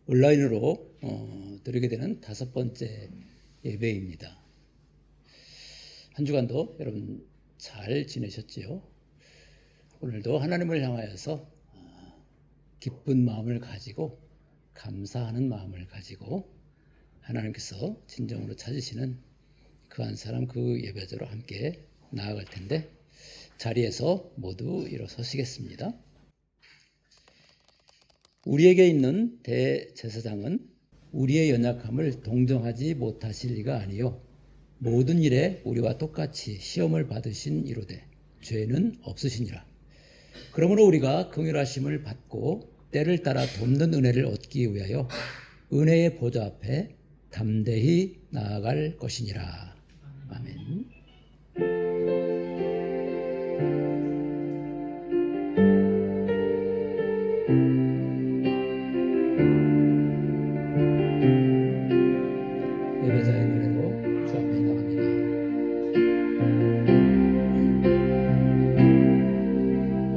온라인으로 드리게 되는 5번째 예배입니다. 한 주간도 여러분 잘 지내셨지요? 오늘도 하나님을 향하여서 기쁜 마음을 가지고 감사하는 마음을 가지고 하나님께서 진정으로 찾으시는 그 한 사람 그 예배자로 함께 나아갈 텐데 자리에서 모두 일어서시겠습니다. 우리에게 있는 대제사장은 우리의 연약함을 동정하지 못하실 리가 아니요 모든 일에 우리와 똑같이 시험을 받으신 이로되 죄는 없으시니라. 그러므로 우리가 긍휼하심을 받고 때를 따라 돕는 은혜를 얻기 위하여 은혜의 보좌 앞에 담대히 나아갈 것이니라. 아멘. 예배자의 노래로 주 앞에 나갑니다.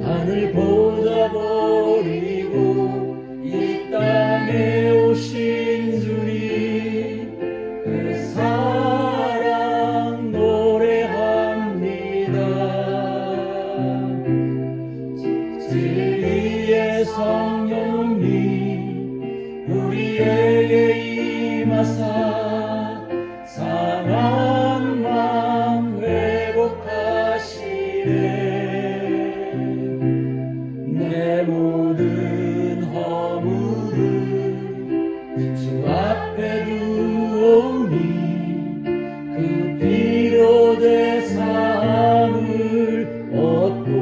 하늘 보좌 버리고 이 땅에 오신 주님 그 사랑 노래합니다. 진리의 성령님 우리에게 임하사 상한 마음 회복하시네. 내 모든 허물을 주 앞에 두오니 그 피로 내 사함을 얻고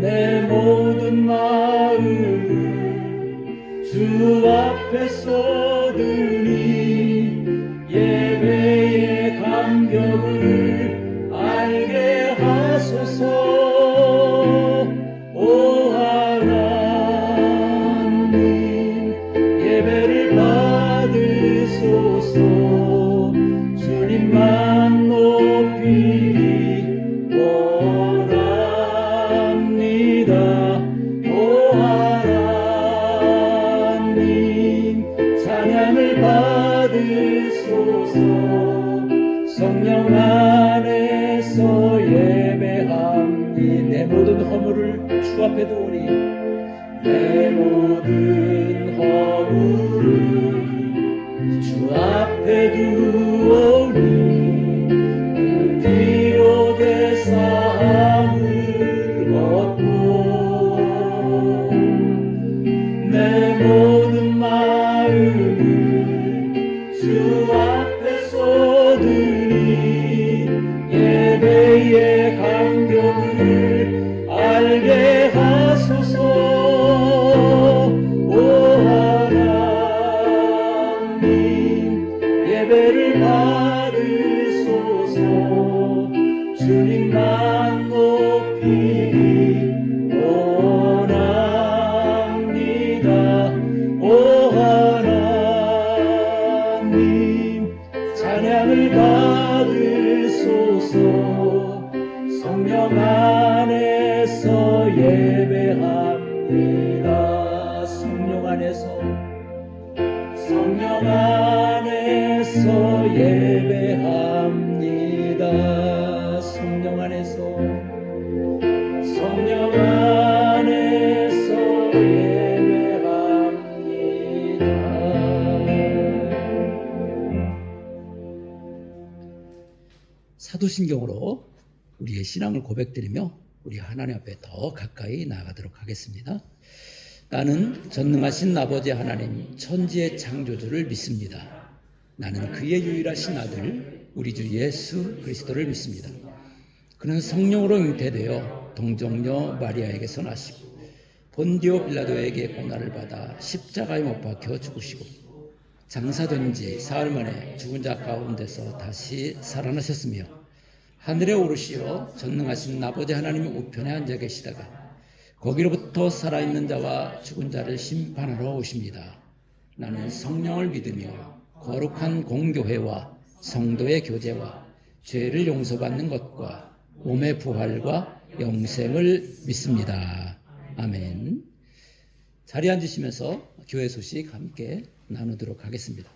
내 모든 마음을 주 앞에 쏟으니 예배의 감격을 알게 하소서. 오 하나님 예배를 받으소서. 주님만 높이기 원합니다. 오 하나님 찬양을 받으소서. 성령 안에서 예배함이 내 모든 허물을 주 앞에 두오니 내 모든 허물을 주 앞에 두오니 그 피로 내 사함을 얻고 내 모든 마음을 주 앞에 쏟으니 예배의 감격을 알게 하소서. 오 하나님 예배를 받으소서. 주님만 높이기 원합니다. 오 하나님 찬양을 받으소서. 성령 안에서 예배합니다. 성령 안에서 예배합니다. 성령 안에서 예배합니다. 사도신경으로 우리의 신앙을 고백드리며 우리 하나님 앞에 더 가까이 나아가도록 하겠습니다. 나는 전능하신 아버지 하나님 천지의 창조주를 믿습니다. 나는 그의 유일하신 아들 우리 주 예수 그리스도를 믿습니다. 그는 성령으로 잉태되어 동정녀 마리아에게서 나시고 본디오 빌라도에게 고난을 받아 십자가에 못 박혀 죽으시고 장사된 지 사흘 만에 죽은 자 가운데서 다시 살아나셨으며 하늘에 오르시어 전능하신 아버지 하나님의 우편에 앉아 계시다가 거기로부터 살아있는 자와 죽은 자를 심판하러 오십니다. 나는 성령을 믿으며 거룩한 공교회와 성도의 교제와 죄를 용서받는 것과 몸의 부활과 영생을 믿습니다. 아멘. 자리에 앉으시면서 교회 소식 함께 나누도록 하겠습니다.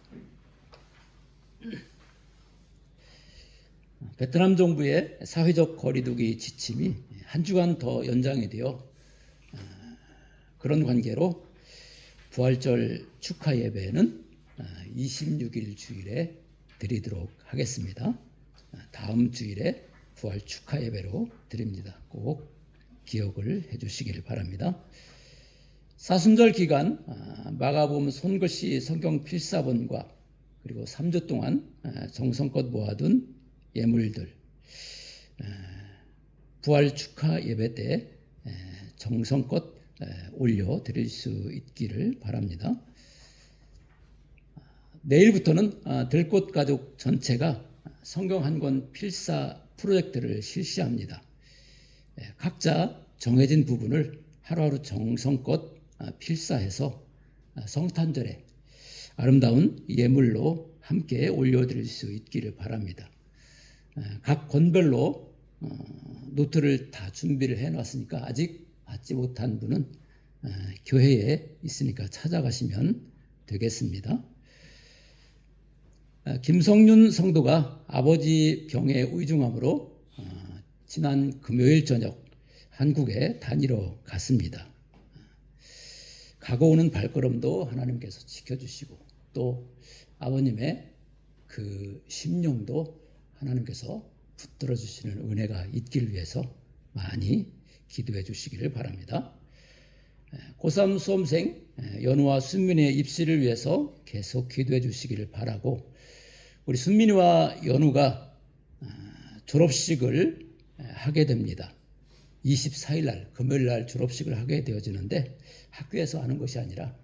베트남 정부의 사회적 거리두기 지침이 한 주간 더 연장이 되어 그런 관계로 부활절 축하 예배는 26일 주일에 드리도록 하겠습니다. 다음 주일에 부활 축하 예배로 드립니다. 꼭 기억을 해주시길 바랍니다. 사순절 기간 마가복음 손글씨 성경 필사본과 그리고 3주 동안 정성껏 모아둔 예물들 부활 축하 예배 때 정성껏 올려 드릴 수 있기를 바랍니다. 내일부터는 들꽃 가족 전체가 성경 한 권 필사 프로젝트를 실시합니다. 각자 정해진 부분을 하루하루 정성껏 필사해서 성탄절에 아름다운 예물로 함께 올려드릴 수 있기를 바랍니다. 각 권별로 노트를 다 준비를 해놨으니까 아직 받지 못한 분은 교회에 있으니까 찾아가시면 되겠습니다. 김성윤 성도가 아버지 병에 의중함으로 지난 금요일 저녁 한국에 다니러 갔습니다. 가고 오는 발걸음도 하나님께서 지켜주시고 또 아버님의 그 심령도 하나님께서 붙들어 주시는 은혜가 있기를 위해서 많이 기도해 주시기를 바랍니다. 고3 수험생 연우와 순민이의 입시를 위해서 계속 기도해 주시기를 바라고 우리 순민이와 연우가 졸업식을 하게 됩니다. 24일 날 금요일 날 졸업식을 하게 되어지는데 학교에서 하는 것이 아니라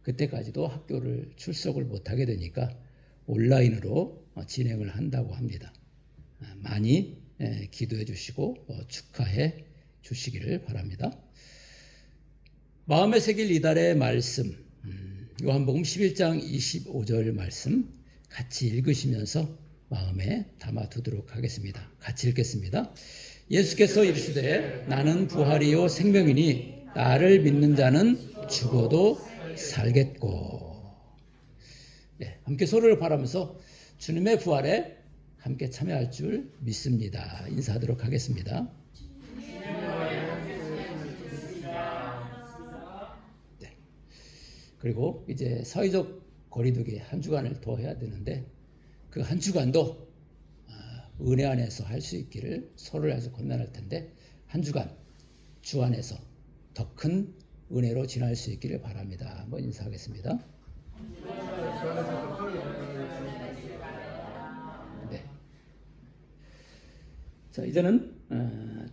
그때까지도 학교를 출석을 못하게 되니까 온라인으로 진행을 한다고 합니다. 많이 기도해 주시고 축하해 주시기를 바랍니다. 마음에 새길 이달의 말씀 요한복음 11장 25절 말씀 같이 읽으시면서 마음에 담아두도록 하겠습니다. 같이 읽겠습니다. 예수께서 이르시되 나는 부활이요 생명이니 나를 믿는 자는 죽어도 살겠고. 함께 서로를 바라면서 주님의 부활에 함께 참여할 줄 믿습니다. 인사하도록 하겠습니다. 그리고 이제 사회적 거리두기 한 주간을 더 해야 되는데 그 한 주간도 은혜 안에서 할 수 있기를 서로를 아주 권면할 텐데 한 주간 주 안에서 더 큰 은혜로 지날 수 있기를 바랍니다. 한번 인사하겠습니다. 네. 자, 이제는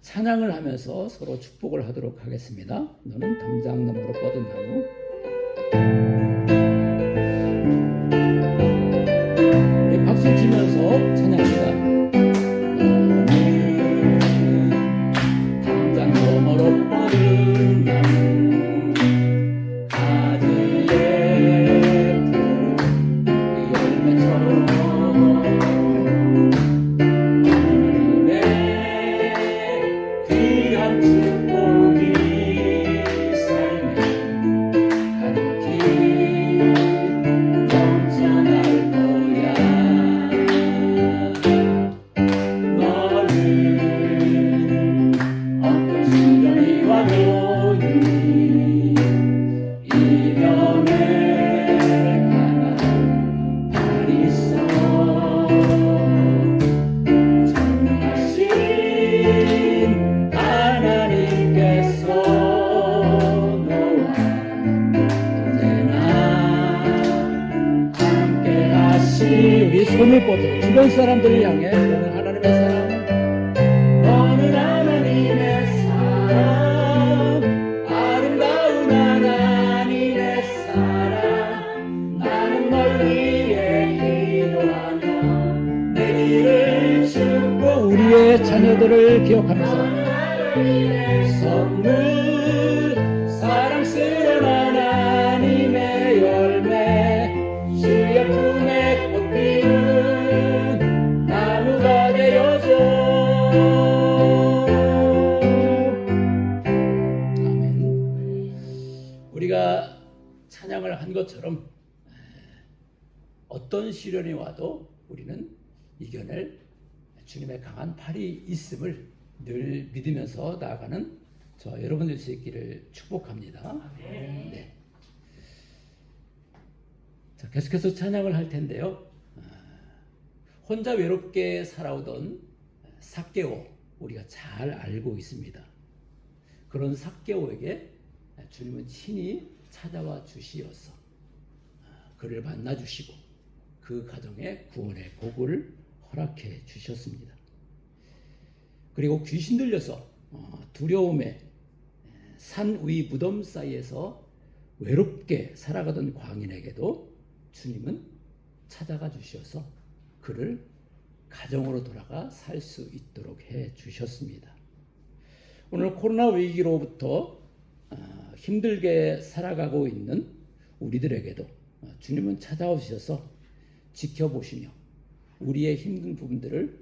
찬양을 하면서 서로 축복을 하도록 하겠습니다. 너는 담장 너머로 뻗은 나무. 우리 박수 치면서 찬양합니다. 담장 너머로 뻗은 나무 가지에 열매처럼 하나님의 귀한 축복이 삶에 가득히 넘쳐날 거야. 너는 어떤 시련이 와도 이겨낼 강한 발이 있어. 전능하신 하나님께서 너와 언제나 함께 하시니 손을 뻗어 주변 사람들을 향해 너는 하나님의 사랑 너는 하나님의 사랑 우리가 찬양을 한 것처럼 어떤 시련이 와도 우리는 이겨낼 주님의 강한 팔이 있음을 늘 믿으면서 나아가는 저 여러분들 수 있기를 축복합니다. 네. 자, 계속해서 찬양을 할 텐데요. 혼자 외롭게 살아오던 삭개오, 우리가 잘 알고 있습니다. 그런 삭개오에게 주님은 친히 찾아와 주시어서 그를 만나 주시고 그 가정에 구원의 복을 허락해 주셨습니다. 그리고 귀신 들려서 두려움에 산 위 무덤 사이에서 외롭게 살아가던 광인에게도 주님은 찾아가 주셔서 그를 가정으로 돌아가 살 수 있도록 해 주셨습니다. 오늘 코로나 위기로부터 힘들게 살아가고 있는 우리들에게도 주님은 찾아오셔서 지켜보시며 우리의 힘든 부분들을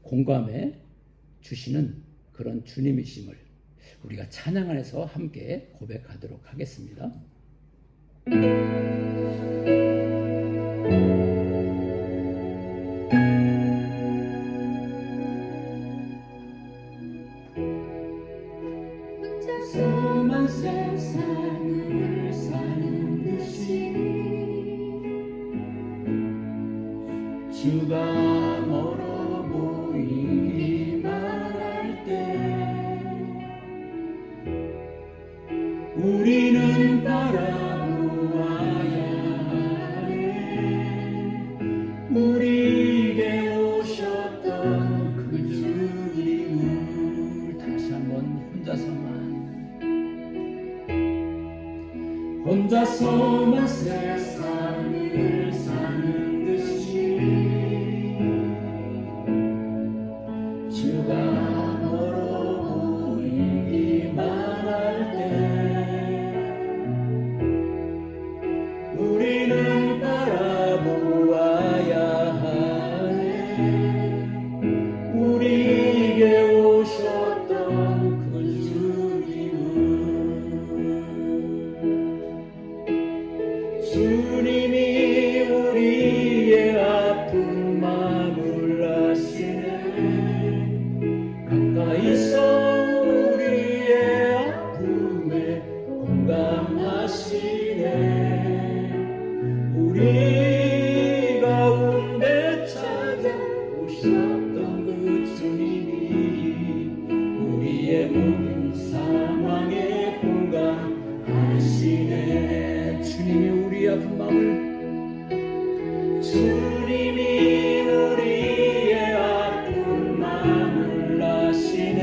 공감해 주시는 그런 주님이심을 우리가 찬양 안에서 함께 고백하도록 하겠습니다. 혼자서만 세상을 사는 듯이 주가 멀어 보이기만 할 때 우리는 바라보아야 하네. 우리에게 오셨던 그 주님을 다시 한번 혼자서만 세상을 사는 듯이 주가 멀어 보이기만 할 때 우리는 바라보아야 하네. 우리에게 오셨던 그 주님이 우리의 아픈 마음을 아시네. 가까이서 우리의 아픔에 공감하시네. 우리 가운데 찾아오셨던 그 주님이 우리의 모든 상황에 공감하시네. 주님이 우리 아픈 마음을 주님이 우리의 아픈 마음을 아시네.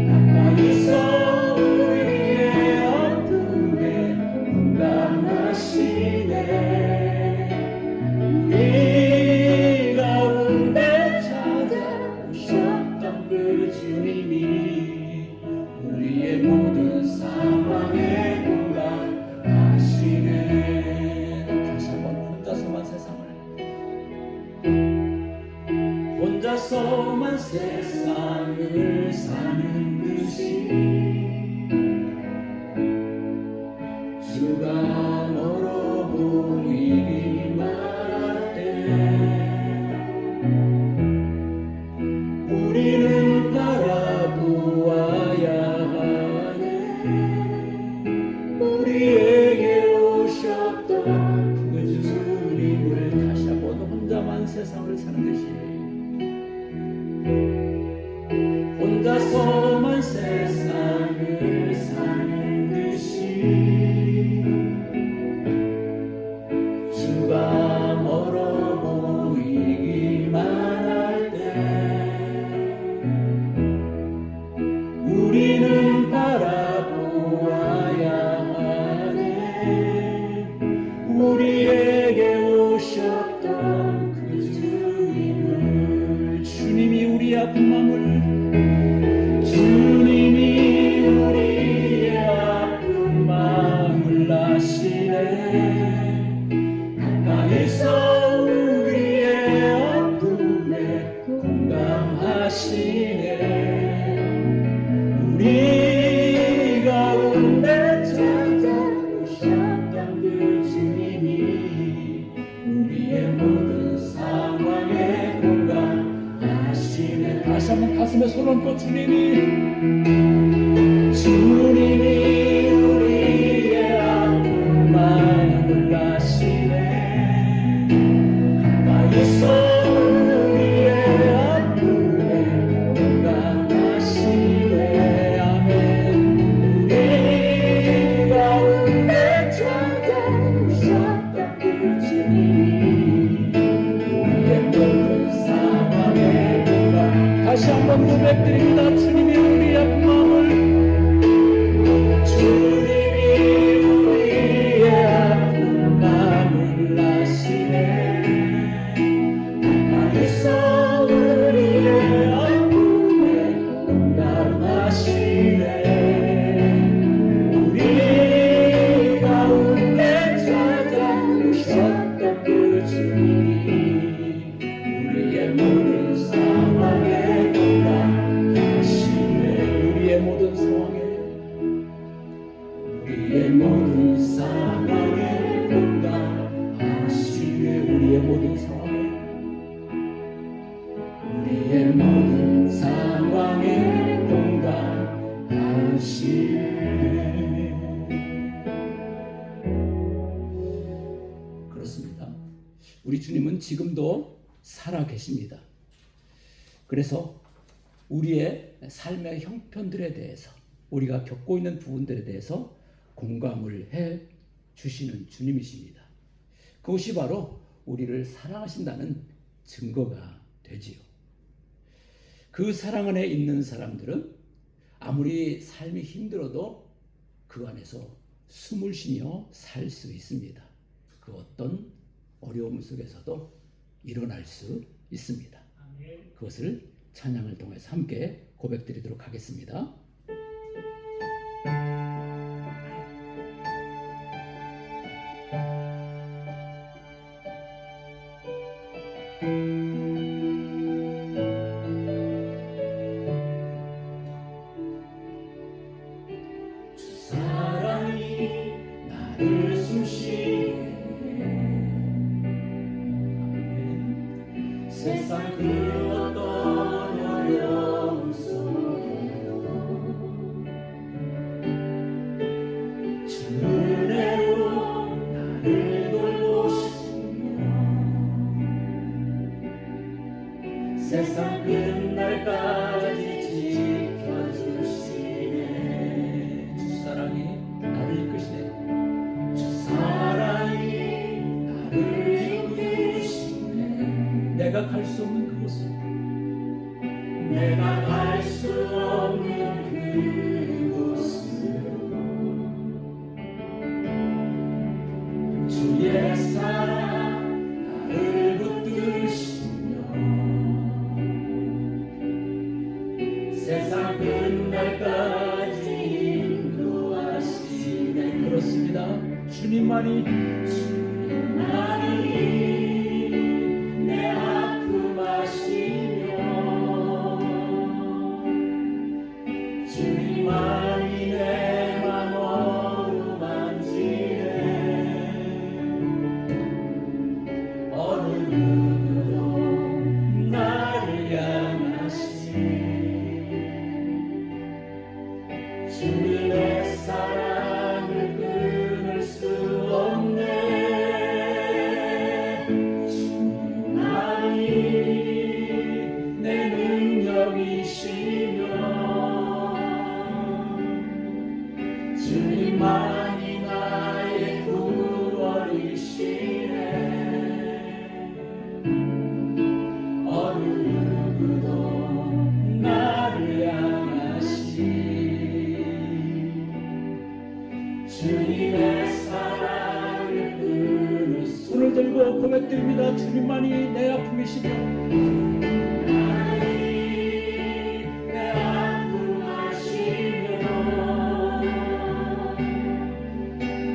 가까이서 우리의 아픔에 공감하시네. 우리 가운데 찾아오셨던 그 주님이 우리의 모든 상황에 혼자서만 세상을 사는 듯이 주가 멀어 보이기만 할 때 우리는 바라보아야 하네. 우리에게 오셨던 그 주님을 다시 한번 혼자만 세상을 사는 듯이 혼자서만 세상을 사는 듯이 주가 멀어 보이기만 할 때 우리는 바라보아야 하네. 우리에게 오셨던 그 주님을 주님이 우리 아픈 마음을 주님이 우리의 아픈 마음을 아시네. 가까이서 우리의 아픔에 공감하시네. 우리 손 얹고 주님이 우리의 아픔만을 아시네. 가까이서 우리의 아픔에 공감하시네. 아멘. 우리 가운데 찾아오셨던 그 주님이 우리의 모든 상황에 공감. 다시 한번 고백드립니다. 주님이 우리의 아픈 마음을 아시네. 가까이서 우리의 아픔에 공감하시네. 우리 가운데 찾아오셨던 그 주님이 우리의 모든 상황에 공감하시네. 우리의 모든 상황에 공감하시네. 우리의 모든 상황에 공감하시네. 그렇습니다. 우리 주님은 지금도 살아 계십니다. 그래서 우리의 삶의 형편들에 대해서, 우리가 겪고 있는 부분들에 대해서 공감을 해 주시는 주님이십니다. 그것이 바로 우리를 사랑하신다는 증거가 되지요. 그 사랑 안에 있는 사람들은 아무리 삶이 힘들어도 그 안에서 숨을 쉬며 살 수 있습니다. 그 어떤 어려움 속에서도 일어날 수 있습니다. 그것을 찬양을 통해서 함께 고백드리도록 하겠습니다. 세상 그 어떤 어려움 속에도 주 은혜로 나를 돌보시며 세상 끝날까지 지켜주시네. 주 사랑이 나를 이끄시네. 주 사랑이 나를 내가 갈 수 없는 그곳을, 내가 갈 수 없는 그곳으로 주의 사랑 나를 붙드시며 세상 끝날까지 인도하시네. 그렇습니다. 주님만이 주님만이 내 맘 어루만지네. 어느 누구도 나를 향하시니 주님의 사랑을 끊을 수 없네. 주님만이 내 능력이시며 주님만이 나의 구원이시네. 어느 누구도 나를 향하시 주님의 사랑을 끊을 손을 들고 고백드립니다. 주님만이 내 아픔이시며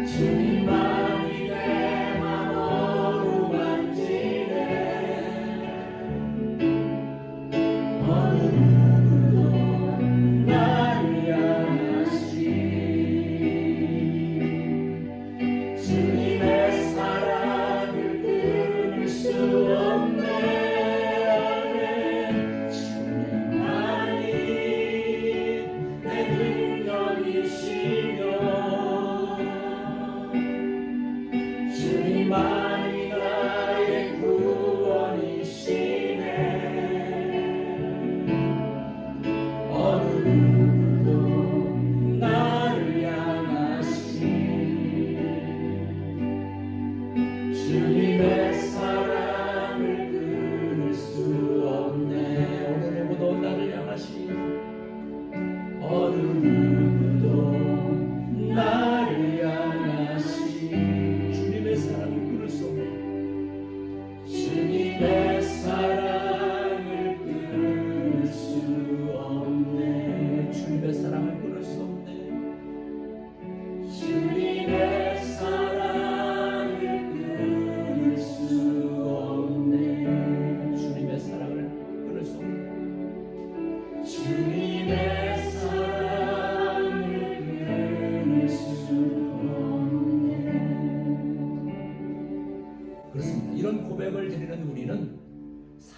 주님만이 내 맘 어루만지네. 어느 누구도 나를 향하시 주님의 사랑을 끊을 수 없네.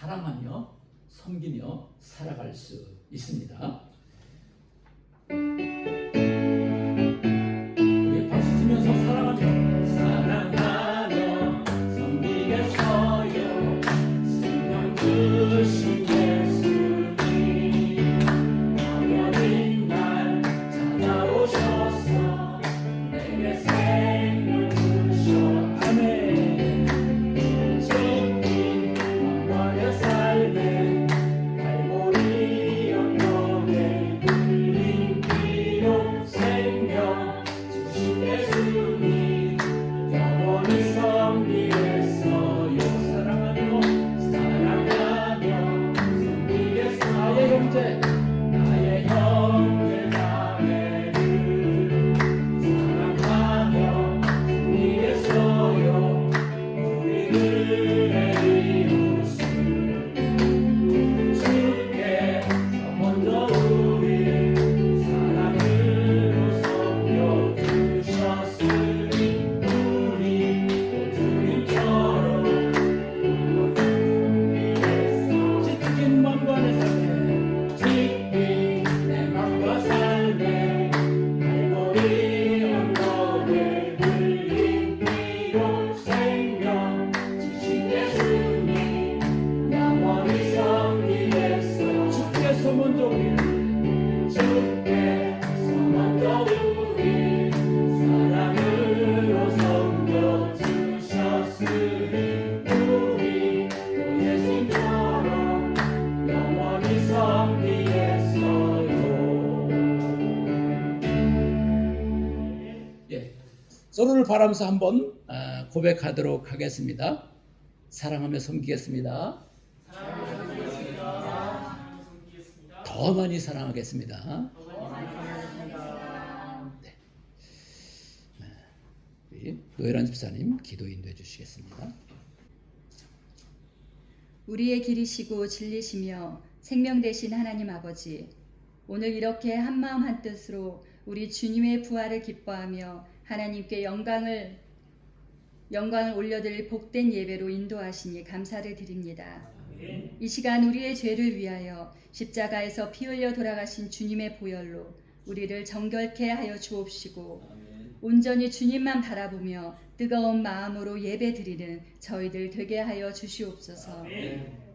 사랑하며 섬기며 살아갈 수 있습니다. 우리 박수 치면서 사랑하며 섬기겠어요. 생명 주신 예수님 어려운 날 찾아오셔서 내게 생명 주셔. 아멘. 죽긴 왕관의 삶에 갈보리 언덕에 흘린 피로 생명 주신 예수님 영원히 섬기겠어요. 사랑하며 섬기겠어요. 나의 형제 자매를 사랑하며 섬기겠어요. 우리들의 이웃을 주께서 먼저 우리 사랑으로 섬겨주셨으니 우리도 주님처럼 찢긴 맘과의 삶에 찢긴 내 맘과 삶에 갈보리 언덕에 흘린 피로 생명 주신 예수님 영원히 섬기겠어. 주께서 먼저 우리 사랑으로 섬겨주셨으니 우리도 예수처럼 영원히 섬기겠어요. 예, 서로를 바라면서 한번 고백하도록 하겠습니다. 사랑하며 섬기겠습니다. 더 많이 사랑하겠습니다. 네. 우리 노예란 집사님 기도 인도해 주시겠습니다. 우리의 길이시고 진리시며 생명 되신 하나님 아버지, 오늘 이렇게 한마음 한뜻으로 우리 주님의 부활을 기뻐하며 하나님께 영광을 올려드릴 복된 예배로 인도하시니 감사를 드립니다. 이 시간 우리의 죄를 위하여 십자가에서 피 흘려 돌아가신 주님의 보혈로 우리를 정결케 하여 주옵시고 온전히 주님만 바라보며 뜨거운 마음으로 예배드리는 저희들 되게 하여 주시옵소서.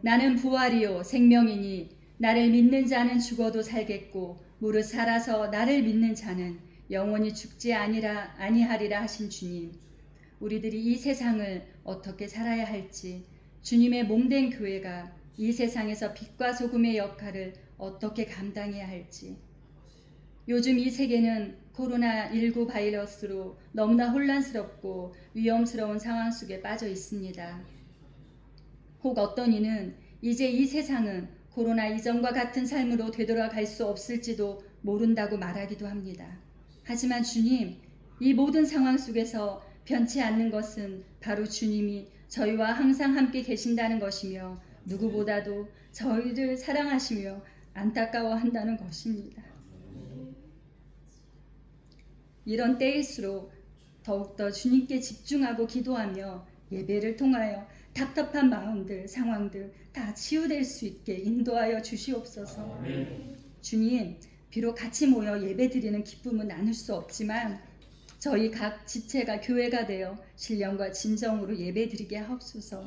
나는 부활이요 생명이니 나를 믿는 자는 죽어도 살겠고 무릇 살아서 나를 믿는 자는 영원히 죽지 아니하리라 하신 주님, 우리들이 이 세상을 어떻게 살아야 할지, 주님의 몸된 교회가 이 세상에서 빛과 소금의 역할을 어떻게 감당해야 할지, 요즘 이 세계는 코로나19 바이러스로 너무나 혼란스럽고 위험스러운 상황 속에 빠져 있습니다. 혹 어떤 이는 이제 이 세상은 코로나 이전과 같은 삶으로 되돌아갈 수 없을지도 모른다고 말하기도 합니다. 하지만 주님, 이 모든 상황 속에서 변치 않는 것은 바로 주님이 저희와 항상 함께 계신다는 것이며 누구보다도 저희를 사랑하시며 안타까워한다는 것입니다. 이런 때일수록 더욱더 주님께 집중하고 기도하며 예배를 통하여 답답한 마음들, 상황들 다 치유될 수 있게 인도하여 주시옵소서. 주님, 비록 같이 모여 예배드리는 기쁨은 나눌 수 없지만 저희 각 지체가 교회가 되어 신령과 진정으로 예배드리게 하옵소서.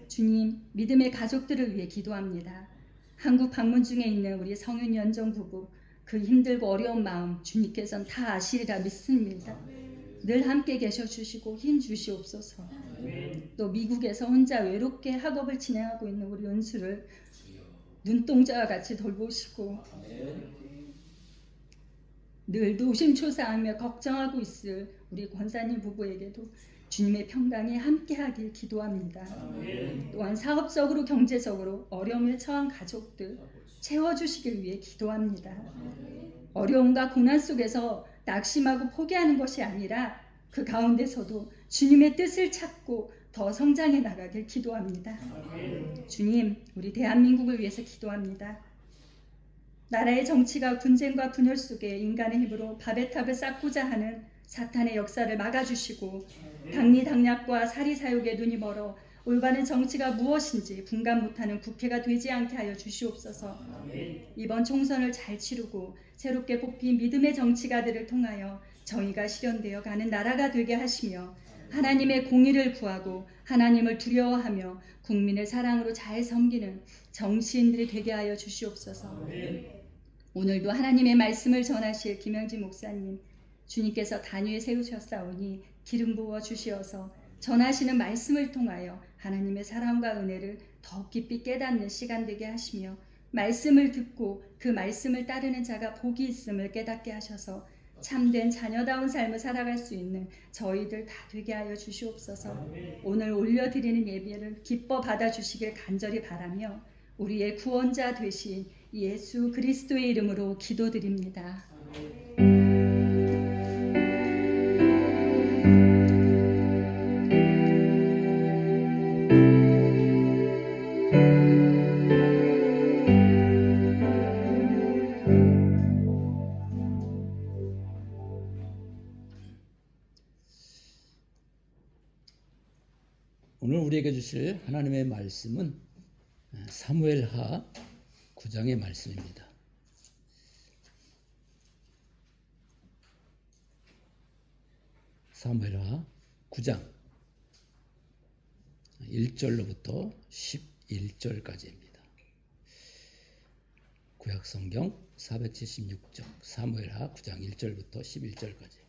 주님, 믿음의 가족들을 위해 기도합니다. 한국 방문 중에 있는 우리 성윤 연정 부부, 그 힘들고 어려운 마음 주님께서는 다 아시리라 믿습니다. 늘 함께 계셔 주시고 힘 주시옵소서. 또 미국에서 혼자 외롭게 학업을 진행하고 있는 우리 은수를 눈동자와 같이 돌보시고 늘 노심초사하며 걱정하고 있을 우리 권사님 부부에게도 주님의 평강이 함께하길 기도합니다. 또한 사업적으로 경제적으로 어려움에 처한 가족들 채워주시길 위해 기도합니다. 어려움과 고난 속에서 낙심하고 포기하는 것이 아니라 그 가운데서도 주님의 뜻을 찾고 더 성장해 나가길 기도합니다. 주님, 우리 대한민국을 위해서 기도합니다. 나라의 정치가 분쟁과 분열 속에 인간의 힘으로 바벨탑을 쌓고자 하는 사탄의 역사를 막아주시고 당리당략과 사리사욕에 눈이 멀어 올바른 정치가 무엇인지 분간 못하는 국회가 되지 않게 하여 주시옵소서. 이번 총선을 잘 치르고 새롭게 뽑힌 믿음의 정치가들을 통하여 정의가 실현되어 가는 나라가 되게 하시며 하나님의 공의를 구하고 하나님을 두려워하며 국민의 사랑으로 잘 섬기는 정치인들이 되게 하여 주시옵소서. 오늘도 하나님의 말씀을 전하실 김영진 목사님, 주님께서 단위에 세우셨사오니 기름 부어 주시어서 전하시는 말씀을 통하여 하나님의 사랑과 은혜를 더 깊이 깨닫는 시간 되게 하시며 말씀을 듣고 그 말씀을 따르는 자가 복이 있음을 깨닫게 하셔서 참된 자녀다운 삶을 살아갈 수 있는 저희들 다 되게 하여 주시옵소서. 오늘 올려드리는 예배를 기뻐 받아주시길 간절히 바라며 우리의 구원자 되신 예수 그리스도의 이름으로 기도드립니다. 오늘 우리에게 주실 하나님의 말씀은 사무엘하 9장의 말씀입니다. 사무엘하 9장 1절로부터 11절까지입니다. 구약성경 476쪽 사무엘하 9장 1절부터 11절까지.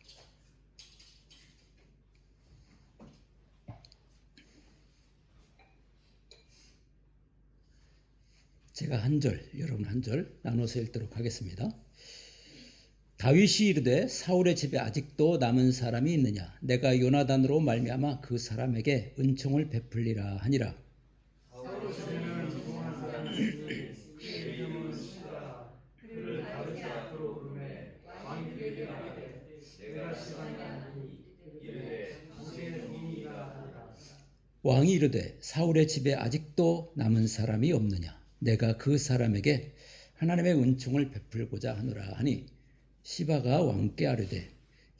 제가 한 절, 여러분 한 절 나눠서 읽도록 하겠습니다. 다윗이 이르되 사울의 집에 아직도 남은 사람이 있느냐? 내가 요나단으로 말미암아 그 사람에게 은총을 베풀리라 하니라. 왕이 이르되 사울의 집에 아직도 남은 사람이 없느냐? 내가 그 사람에게 하나님의 은총을 베풀고자 하노라 하니 시바가 왕께 아뢰되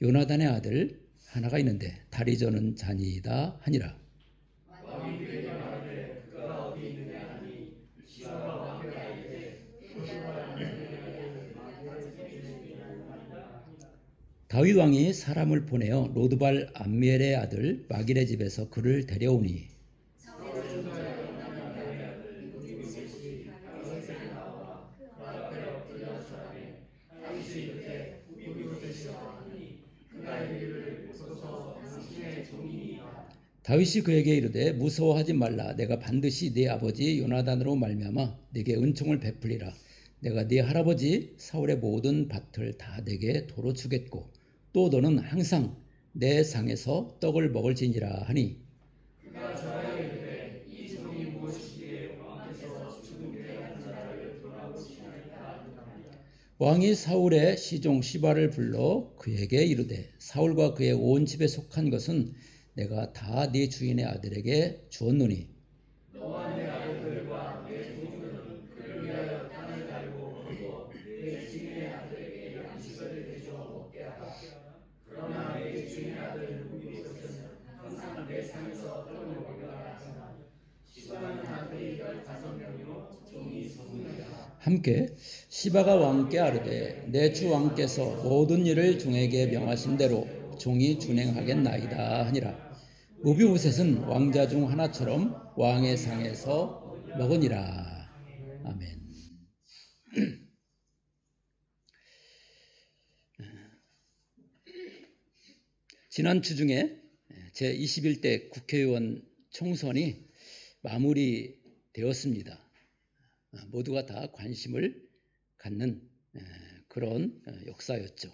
요나단의 아들 하나가 있는데 다리 저는 자니이다 하니라. 다윗 왕이 사람을 보내어 로드발 암미엘의 아들 마길의 집에서 그를 데려오니 다윗이 그에게 이르되 무서워하지 말라. 내가 반드시 네 아버지 요나단으로 말미암아 네게 은총을 베풀리라. 내가 네 할아버지 사울의 모든 밭을 다 네게 도로 주겠고 또 너는 항상 내 상에서 떡을 먹을지니라 하니 왕이 사울의 시종 시바를 불러 그에게 이르되 사울과 그의 온 집에 속한 것은 내가 다 네 주인의 아들에게 주었노니 너와 네 아들들과 내 종들은 그를 위하여 땅을 갈고 얻고 내 주인의 아들에게 양식을 대주어 먹게 하라. 그러나 내 주인의 아들 누구이 있었으면 항상 내 상에서 떡을 먹으라 하시나 시바는 아들이 15명이요 종이 20명이라. 함께 시바가 왕께 아뢰되 내 주 왕께서 모든 일을 종에게 명하신 대로 종이 준행하겠나이다 하니라. 무비보셋은 왕자 중 하나처럼 왕의 상에서 먹으니라. 아멘. 지난 주 중에 제21대 국회의원 총선이 마무리되었습니다. 모두가 다 관심을 갖는 그런 역사였죠.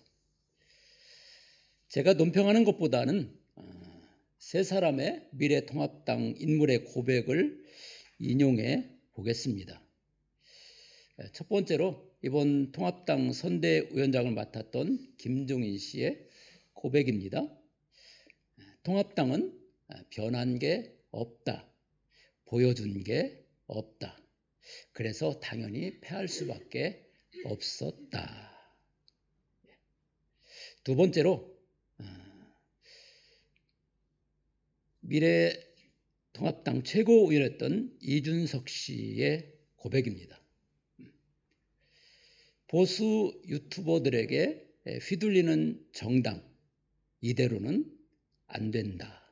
제가 논평하는 것보다는 세 사람의 미래통합당 인물의 고백을 인용해 보겠습니다. 첫 번째로 이번 통합당 선대위원장을 맡았던 김종인 씨의 고백입니다. 통합당은 변한 게 없다. 보여준 게 없다. 그래서 당연히 패할 수밖에 없었다. 두 번째로 통합당 최고위원이었던 이준석 씨의 고백입니다. 보수 유튜버들에게 휘둘리는 정당, 이대로는 안 된다.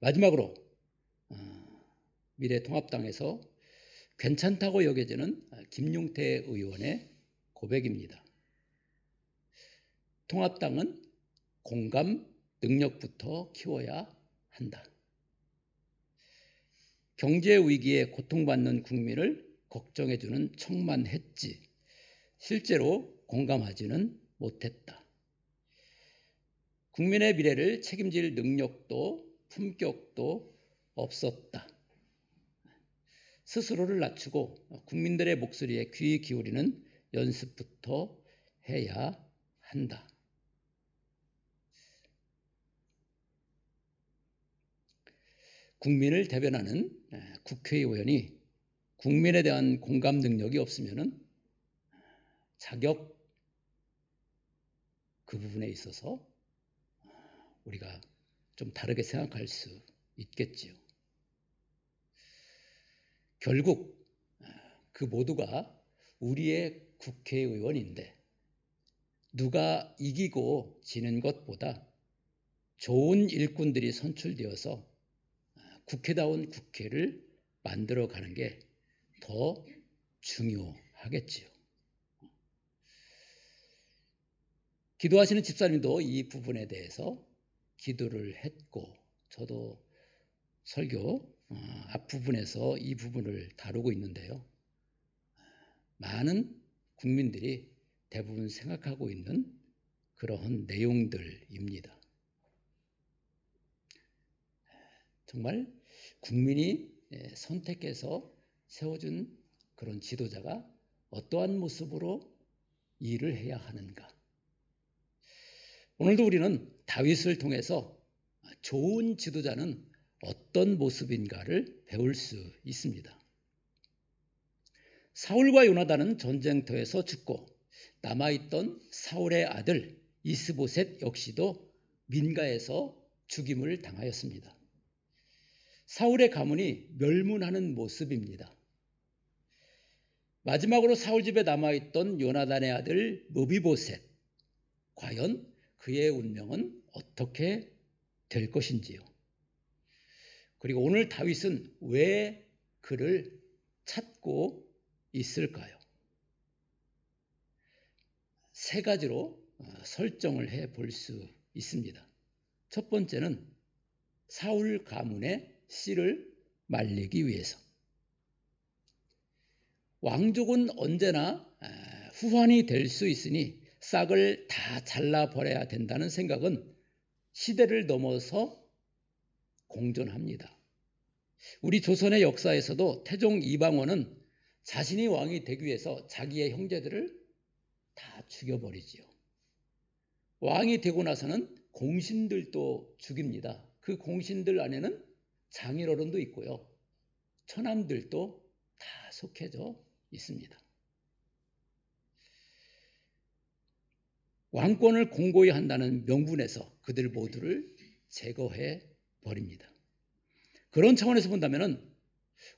마지막으로 미래통합당에서 괜찮다고 여겨지는 김용태 의원의 고백입니다. 통합당은 공감 능력부터 키워야 한다. 경제 위기에 고통받는 국민을 걱정해주는 척만 했지 실제로 공감하지는 못했다. 국민의 미래를 책임질 능력도 품격도 없었다. 스스로를 낮추고 국민들의 목소리에 귀 기울이는 연습부터 해야 한다. 국민을 대변하는 국회의원이 국민에 대한 공감 능력이 없으면 자격 그 부분에 있어서 우리가 좀 다르게 생각할 수 있겠지요. 결국 그 모두가 우리의 국회의원인데 누가 이기고 지는 것보다 좋은 일꾼들이 선출되어서 국회다운 국회를 만들어가는 게 더 중요하겠지요. 기도하시는 집사님도 이 부분에 대해서 기도를 했고 저도 설교 앞부분에서 이 부분을 다루고 있는데요. 많은 국민들이 대부분 생각하고 있는 그러한 내용들입니다. 정말 국민이 선택해서 세워준 그런 지도자가 어떠한 모습으로 일을 해야 하는가. 오늘도 우리는 다윗을 통해서 좋은 지도자는 어떤 모습인가를 배울 수 있습니다. 사울과 요나단은 전쟁터에서 죽고 남아있던 사울의 아들 이스보셋 역시도 민가에서 죽임을 당하였습니다. 사울의 가문이 멸문하는 모습입니다. 마지막으로 사울 집에 남아있던 요나단의 아들 무비보셋, 과연 그의 운명은 어떻게 될 것인지요. 그리고 오늘 다윗은 왜 그를 찾고 있을까요? 세 가지로 설정을 해 볼 수 있습니다. 첫 번째는 사울 가문의 씨를 말리기 위해서. 왕족은 언제나 후환이 될 수 있으니 싹을 다 잘라버려야 된다는 생각은 시대를 넘어서 공존합니다. 우리 조선의 역사에서도 태종 이방원은 자신이 왕이 되기 위해서 자기의 형제들을 다 죽여버리지요. 왕이 되고 나서는 공신들도 죽입니다. 그 공신들 안에는 장인어른도 있고요. 처남들도 다 속해져 있습니다. 왕권을 공고히 한다는 명분에서 그들 모두를 제거해 버립니다. 그런 차원에서 본다면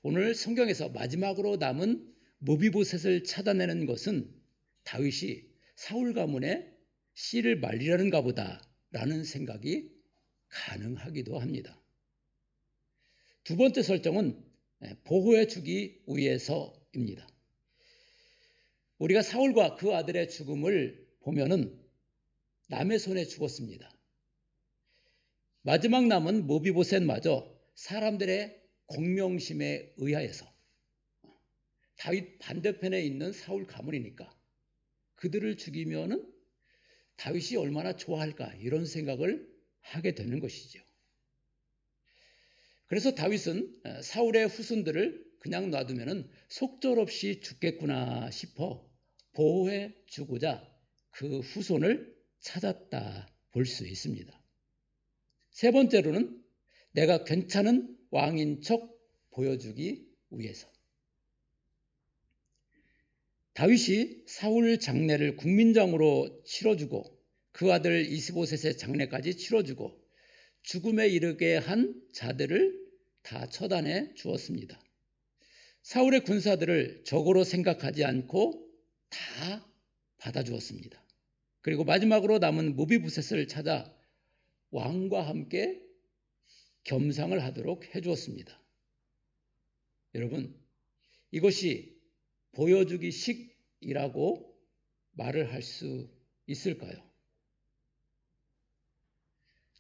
오늘 성경에서 마지막으로 남은 무비보셋을 찾아내는 것은 다윗이 사울 가문의 씨를 말리려는가 보다라는 생각이 가능하기도 합니다. 두 번째 설정은 보호해 주기 위해서입니다. 우리가 사울과 그 아들의 죽음을 보면은 남의 손에 죽었습니다. 마지막 남은 무비보셋마저 사람들의 공명심에 의하여서 다윗 반대편에 있는 사울 가문이니까 그들을 죽이면은 다윗이 얼마나 좋아할까 이런 생각을 하게 되는 것이죠. 그래서 다윗은 사울의 후손들을 그냥 놔두면은 속절없이 죽겠구나 싶어 보호해 주고자 그 후손을 찾았다 볼 수 있습니다. 세 번째로는 내가 괜찮은 왕인 척 보여주기 위해서. 다윗이 사울 장례를 국민장으로 치러주고 그 아들 이스보셋의 장례까지 치러주고 죽음에 이르게 한 자들을 다 처단해 주었습니다. 사울의 군사들을 적으로 생각하지 않고 다 받아주었습니다. 그리고 마지막으로 남은 무비보셋을 찾아 왕과 함께 겸상을 하도록 해주었습니다. 여러분, 이것이 보여주기식이라고 말을 할 수 있을까요?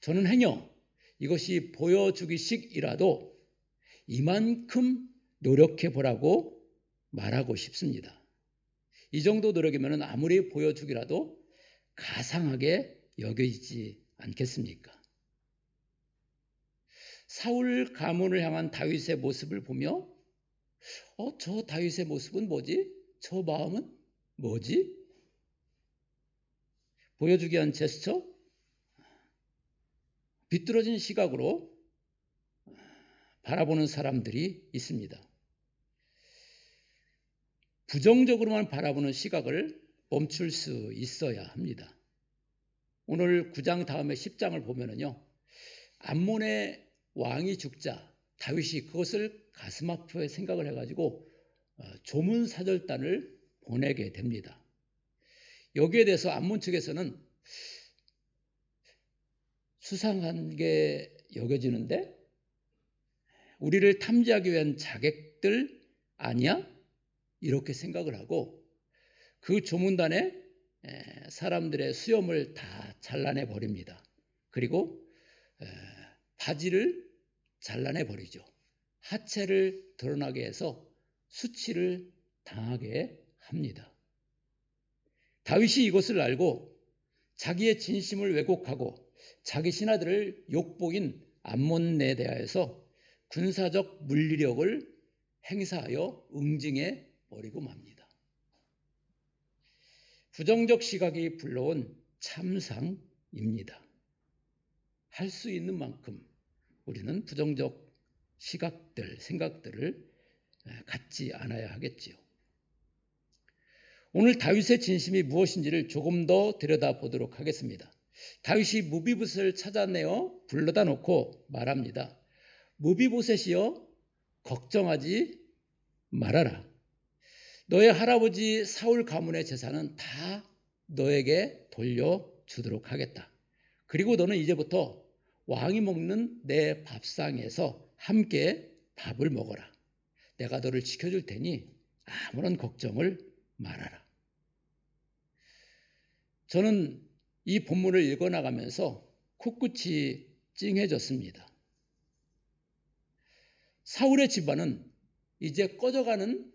저는 행여 이것이 보여주기식이라도 이만큼 노력해 보라고 말하고 싶습니다. 이 정도 노력이면 아무리 보여주기라도 가상하게 여겨지지 않겠습니까? 사울 가문을 향한 다윗의 모습을 보며 저 다윗의 모습은 뭐지? 저 마음은 뭐지? 보여주기 위한 제스처? 비뚤어진 시각으로 바라보는 사람들이 있습니다. 부정적으로만 바라보는 시각을 멈출 수 있어야 합니다. 오늘 9장 다음에 10장을 보면은요, 암몬의 왕이 죽자 다윗이 그것을 가슴 아프게 생각을 해가지고 조문사절단을 보내게 됩니다. 여기에 대해서 암몬 측에서는 수상한 게 여겨지는데, 우리를 탐지하기 위한 자객들 아니야? 이렇게 생각을 하고 그 조문단에 사람들의 수염을 다 잘라내 버립니다. 그리고 바지를 잘라내 버리죠. 하체를 드러나게 해서 수치를 당하게 합니다. 다윗이 이것을 알고 자기의 진심을 왜곡하고 자기 신하들을 욕보인 암몬에 대하여서 군사적 물리력을 행사하여 응징해 버리고 맙니다. 부정적 시각이 불러온 참상입니다. 할 수 있는 만큼 우리는 부정적 시각들, 생각들을 갖지 않아야 하겠지요. 오늘 다윗의 진심이 무엇인지를 조금 더 들여다보도록 하겠습니다. 다윗이 무비보셋을 찾아내어 불러다 놓고 말합니다. 무비보셋이여, 걱정하지 말아라. 너의 할아버지 사울 가문의 재산은 다 너에게 돌려주도록 하겠다. 그리고 너는 이제부터 왕이 먹는 내 밥상에서 함께 밥을 먹어라. 내가 너를 지켜줄 테니 아무런 걱정을 말아라. 저는 이 본문을 읽어나가면서 코끝이 찡해졌습니다. 사울의 집안은 이제 꺼져가는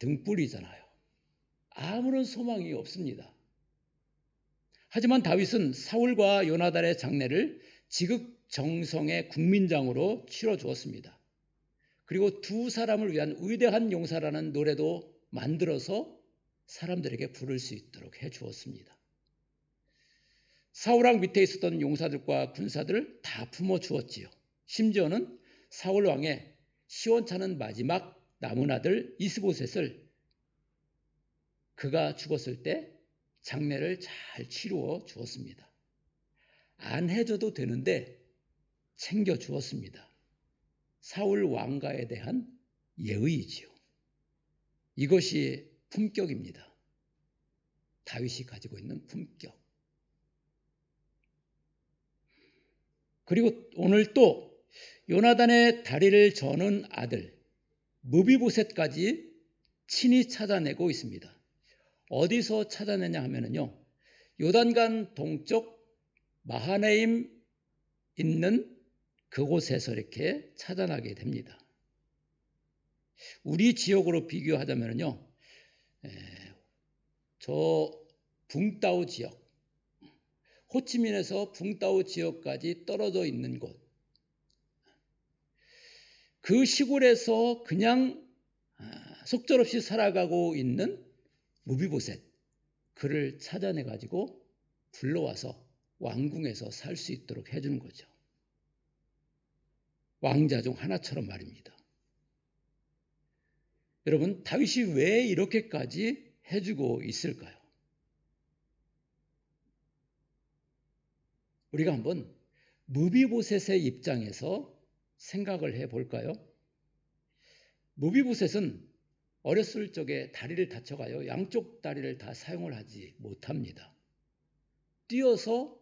등불이잖아요. 아무런 소망이 없습니다. 하지만 다윗은 사울과 요나단의 장례를 지극정성의 국민장으로 치러주었습니다. 그리고 두 사람을 위한 위대한 용사라는 노래도 만들어서 사람들에게 부를 수 있도록 해주었습니다. 사울왕 밑에 있었던 용사들과 군사들을 다 품어주었지요. 심지어는 사울 왕의 시원찮은 마지막 남은 아들 이스보셋을 그가 죽었을 때 장례를 잘 치루어 주었습니다. 안 해줘도 되는데 챙겨 주었습니다. 사울 왕가에 대한 예의이지요. 이것이 품격입니다. 다윗이 가지고 있는 품격. 그리고 오늘 또 요나단의 다리를 저는 아들 무비보셋까지 친히 찾아내고 있습니다. 어디서 찾아내냐 하면요, 요단강 동쪽 마하네임 있는 그곳에서 이렇게 찾아나게 됩니다. 우리 지역으로 비교하자면요, 저 붕따오 지역, 호치민에서 붕따오 지역까지 떨어져 있는 곳, 그 시골에서 그냥 속절없이 살아가고 있는 무비보셋, 그를 찾아내가지고 불러와서 왕궁에서 살 수 있도록 해주는 거죠. 왕자 중 하나처럼 말입니다. 여러분, 다윗이 왜 이렇게까지 해주고 있을까요? 우리가 한번 무비보셋의 입장에서 생각을 해볼까요? 무비보셋은 어렸을 적에 다리를 다쳐가요. 양쪽 다리를 다 사용을 하지 못합니다. 뛰어서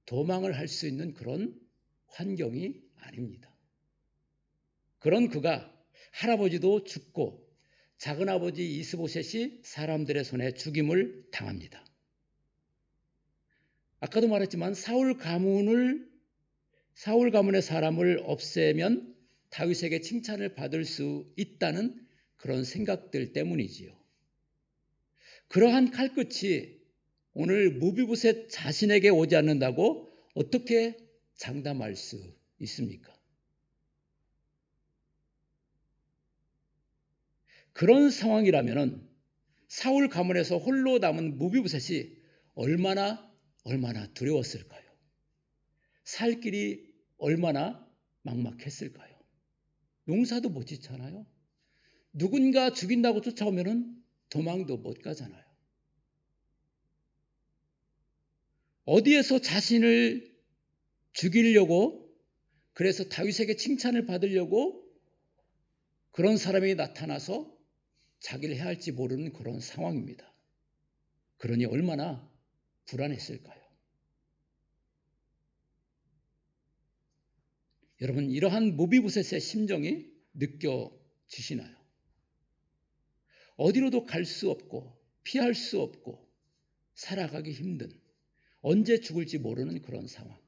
도망을 할 수 있는 그런 환경이 아닙니다. 그런 그가 할아버지도 죽고 작은아버지 이스보셋이 사람들의 손에 죽임을 당합니다. 아까도 말했지만 사울 가문의 사람을 없애면 다윗에게 칭찬을 받을 수 있다는 그런 생각들 때문이지요. 그러한 칼끝이 오늘 무비보셋 자신에게 오지 않는다고 어떻게 장담할 수 있습니까? 그런 상황이라면 사울 가문에서 홀로 남은 무비보셋이 얼마나 두려웠을까요? 살 길이 얼마나 막막했을까요? 용사도 못 짓잖아요. 누군가 죽인다고 쫓아오면 도망도 못 가잖아요. 어디에서 자신을 죽이려고, 그래서 다윗에게 칭찬을 받으려고 그런 사람이 나타나서 자기를 해할지 모르는 그런 상황입니다. 그러니 얼마나 불안했을까요? 여러분, 이러한 무비보셋의 심정이 느껴지시나요? 어디로도 갈 수 없고 피할 수 없고 살아가기 힘든, 언제 죽을지 모르는 그런 상황.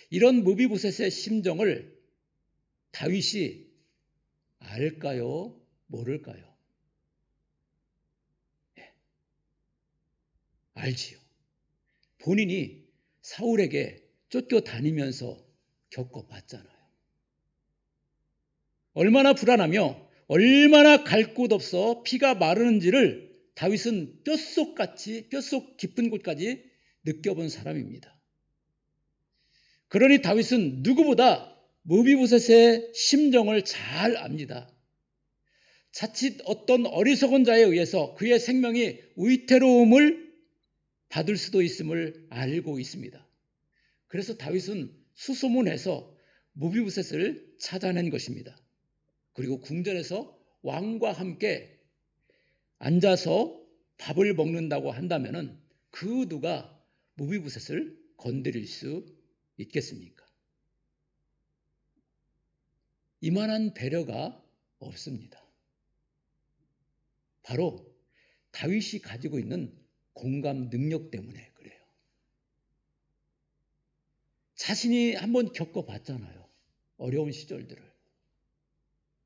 이런 무비보셋의 심정을 다윗이 알까요? 모를까요? 알지요. 본인이 사울에게 쫓겨다니면서 겪어봤잖아요. 얼마나 불안하며 얼마나 갈 곳 없어 피가 마르는지를 다윗은 뼛속 깊은 곳까지 느껴본 사람입니다. 그러니 다윗은 누구보다 무비보셋의 심정을 잘 압니다. 자칫 어떤 어리석은 자에 의해서 그의 생명이 위태로움을 받을 수도 있음을 알고 있습니다. 그래서 다윗은 수소문해서 무비보셋을 찾아낸 것입니다. 그리고 궁전에서 왕과 함께 앉아서 밥을 먹는다고 한다면 그 누가 무비보셋을 건드릴 수 있겠습니까? 이만한 배려가 없습니다. 바로 다윗이 가지고 있는 공감 능력 때문에 그래요. 자신이 한번 겪어봤잖아요. 어려운 시절들을.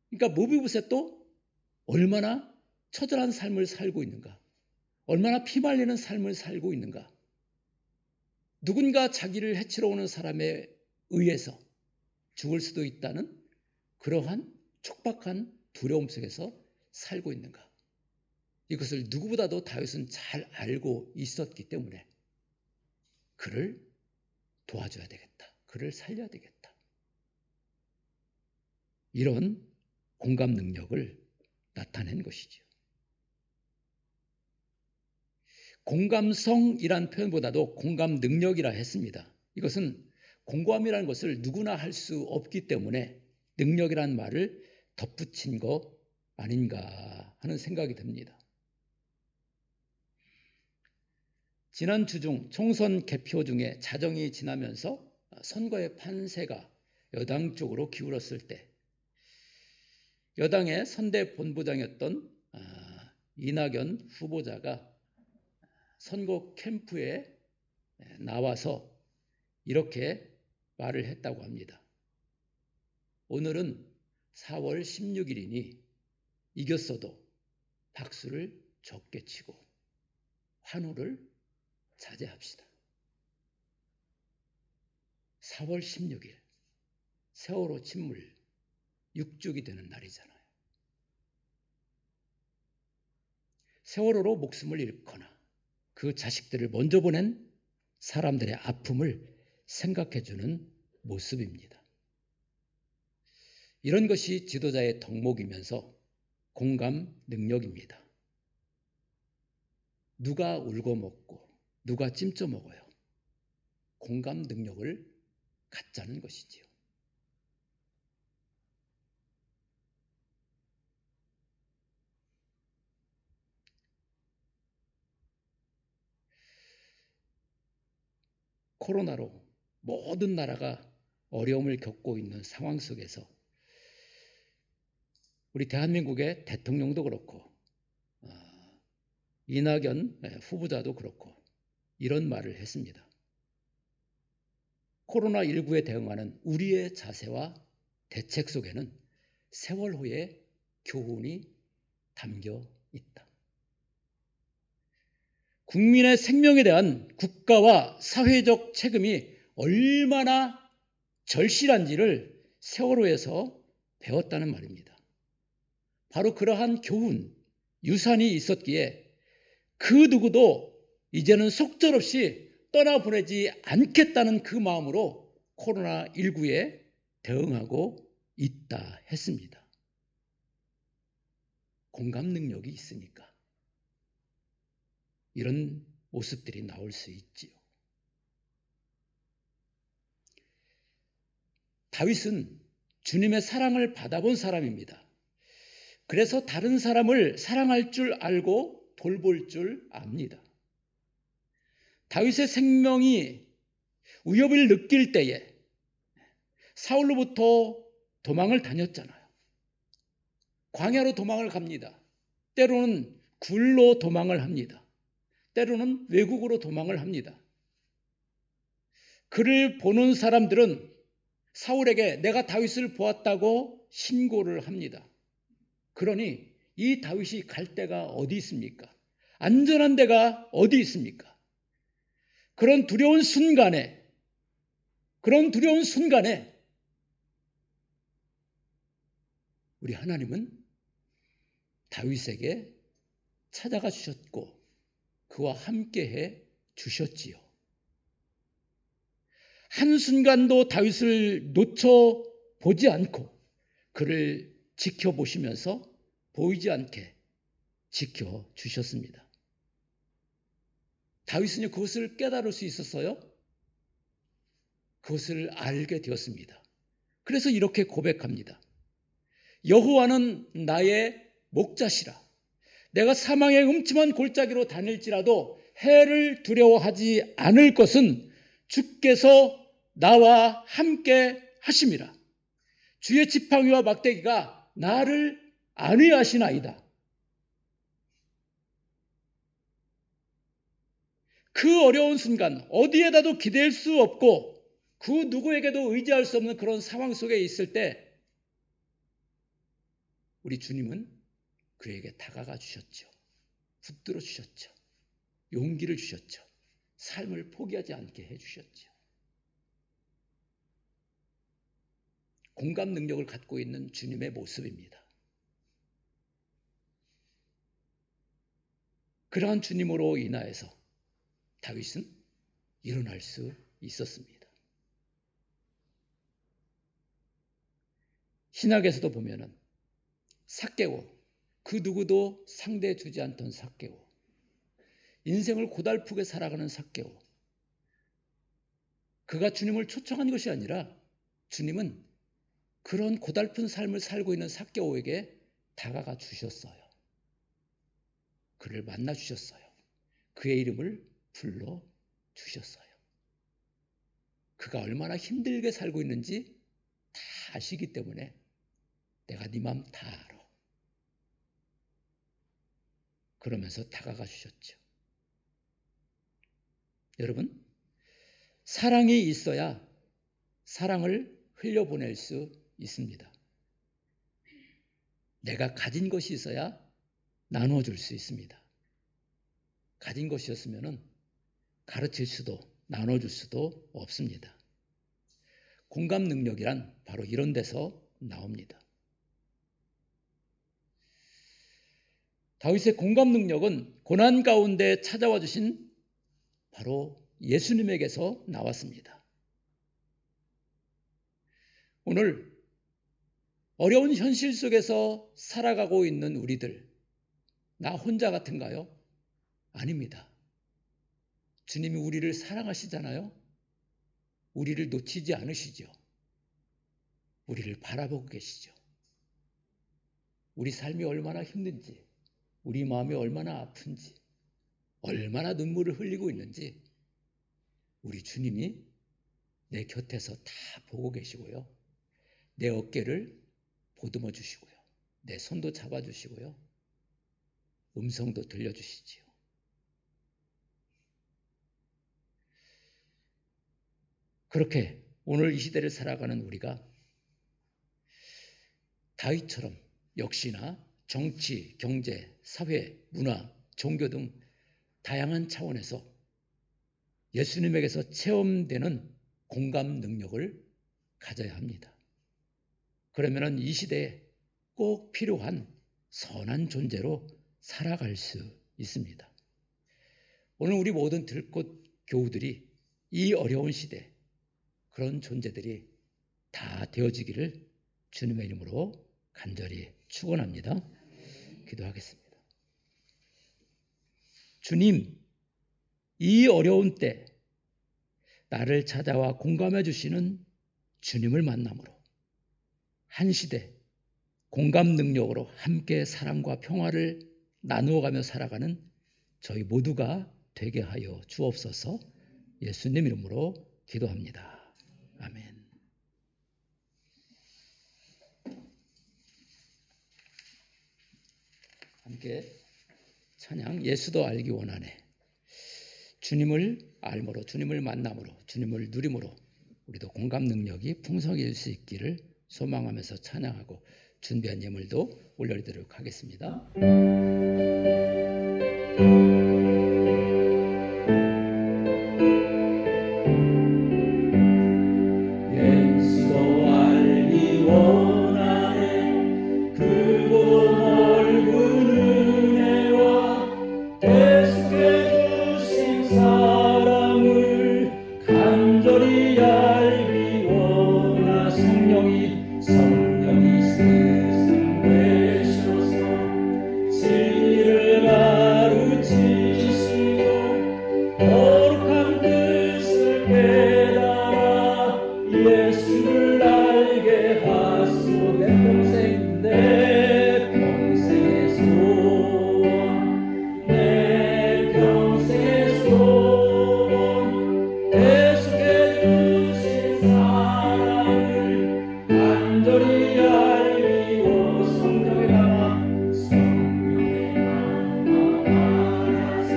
그러니까 무비보셋도 얼마나 처절한 삶을 살고 있는가, 얼마나 피말리는 삶을 살고 있는가, 누군가 자기를 해치러 오는 사람에 의해서 죽을 수도 있다는 그러한 촉박한 두려움 속에서 살고 있는가, 이것을 누구보다도 다윗은 잘 알고 있었기 때문에 그를 도와줘야 되겠다, 그를 살려야 되겠다, 이런 공감 능력을 나타낸 것이죠. 공감성이란 표현보다도 공감 능력이라 했습니다. 이것은 공감이라는 것을 누구나 할 수 없기 때문에 능력이란 말을 덧붙인 거 아닌가 하는 생각이 듭니다. 지난 주 중 총선 개표 중에 자정이 지나면서 선거의 판세가 여당 쪽으로 기울었을 때 여당의 선대 본부장이었던 이낙연 후보자가 선거 캠프에 나와서 이렇게 말을 했다고 합니다. 오늘은 4월 16일이니 이겼어도 박수를 적게 치고 환호를 자제합시다. 4월 16일 세월호 침몰 6주기 되는 날이잖아요. 세월호로 목숨을 잃거나 그 자식들을 먼저 보낸 사람들의 아픔을 생각해주는 모습입니다. 이런 것이 지도자의 덕목이면서 공감 능력입니다. 누가 울고 먹고 누가 찜쪄 먹어요. 공감 능력을 갖자는 것이지요. 코로나로 모든 나라가 어려움을 겪고 있는 상황 속에서 우리 대한민국의 대통령도 그렇고 이낙연 후보자도 그렇고 이런 말을 했습니다. 코로나19에 대응하는 우리의 자세와 대책 속에는 세월호의 교훈이 담겨 있다. 국민의 생명에 대한 국가와 사회적 책임이 얼마나 절실한지를 세월호에서 배웠다는 말입니다. 바로 그러한 교훈, 유산이 있었기에 그 누구도 이제는 속절없이 떠나보내지 않겠다는 그 마음으로 코로나19에 대응하고 있다 했습니다. 공감 능력이 있으니까 이런 모습들이 나올 수 있지요. 다윗은 주님의 사랑을 받아본 사람입니다. 그래서 다른 사람을 사랑할 줄 알고 돌볼 줄 압니다. 다윗의 생명이 위협을 느낄 때에 사울로부터 도망을 다녔잖아요. 광야로 도망을 갑니다. 때로는 굴로 도망을 합니다. 때로는 외국으로 도망을 합니다. 그를 보는 사람들은 사울에게 내가 다윗을 보았다고 신고를 합니다. 그러니 이 다윗이 갈 데가 어디 있습니까? 안전한 데가 어디 있습니까? 그런 두려운 순간에 우리 하나님은 다윗에게 찾아가 주셨고 그와 함께해 주셨지요. 한순간도 다윗을 놓쳐보지 않고 그를 지켜보시면서 보이지 않게 지켜주셨습니다. 다윗은 그것을 깨달을 수 있었어요. 그것을 알게 되었습니다. 그래서 이렇게 고백합니다. 여호와는 나의 목자시라. 내가 사망의 음침한 골짜기로 다닐지라도 해를 두려워하지 않을 것은 주께서 나와 함께 하심이라. 주의 지팡이와 막대기가 나를 안위하시나이다. 그 어려운 순간 어디에다도 기댈 수 없고 그 누구에게도 의지할 수 없는 그런 상황 속에 있을 때 우리 주님은 그에게 다가가 주셨죠. 붙들어 주셨죠. 용기를 주셨죠. 삶을 포기하지 않게 해주셨죠. 공감 능력을 갖고 있는 주님의 모습입니다. 그러한 주님으로 인하여서 다윗은 일어날 수 있었습니다. 신약에서도 보면은 삭개오, 그 누구도 상대해 주지 않던 삭개오, 인생을 고달프게 살아가는 삭개오, 그가 주님을 초청한 것이 아니라 주님은 그런 고달픈 삶을 살고 있는 삭개오에게 다가가 주셨어요. 그를 만나 주셨어요. 그의 이름을 불러 주셨어요. 그가 얼마나 힘들게 살고 있는지 다 아시기 때문에 내가 네 마음 다 알아. 그러면서 다가가 주셨죠. 여러분, 사랑이 있어야 사랑을 흘려보낼 수 있습니다. 내가 가진 것이 있어야 나눠줄 수 있습니다. 가진 것이었으면 가르칠 수도 나눠줄 수도 없습니다. 공감 능력이란 바로 이런 데서 나옵니다. 다윗의 공감 능력은 고난 가운데 찾아와 주신 바로 예수님에게서 나왔습니다. 오늘 어려운 현실 속에서 살아가고 있는 우리들, 나 혼자 같은가요? 아닙니다. 주님이 우리를 사랑하시잖아요. 우리를 놓치지 않으시죠. 우리를 바라보고 계시죠. 우리 삶이 얼마나 힘든지, 우리 마음이 얼마나 아픈지, 얼마나 눈물을 흘리고 있는지 우리 주님이 내 곁에서 다 보고 계시고요. 내 어깨를 보듬어 주시고요. 내 손도 잡아 주시고요. 음성도 들려주시지요. 그렇게 오늘 이 시대를 살아가는 우리가 다윗처럼 역시나 정치, 경제, 사회, 문화, 종교 등 다양한 차원에서 예수님에게서 체험되는 공감 능력을 가져야 합니다. 그러면 이 시대에 꼭 필요한 선한 존재로 살아갈 수 있습니다. 오늘 우리 모든 들꽃 교우들이 이 어려운 시대 그런 존재들이 다 되어지기를 주님의 이름으로 간절히 축원합니다. 기도하겠습니다. 주님, 이 어려운 때 나를 찾아와 공감해 주시는 주님을 만남으로 한 시대 공감 능력으로 함께 사랑과 평화를 나누어가며 살아가는 저희 모두가 되게 하여 주옵소서. 예수님 이름으로 기도합니다. 아멘. 함께 찬양 예수도 알기 원하네. 주님을 알므로, 주님을 만남으로, 주님을 누림으로 우리도 공감 능력이 풍성해질 수 있기를 소망하면서 찬양하고 준비한 예물도 올려드리도록 하겠습니다. 예수도 알기 원하네. 크고 넓은 은혜와 계속해 주신 사랑을 간절히 알기 원하. 성령이 스승되셔서 진리를 가르치시고 거룩한 뜻을 깨달아 예수를 알게 하소. 내 평생의 소원, 내 평생의 소원, 계속해 주신 사랑을 간절히 알기 원. 성령의 강화 받아서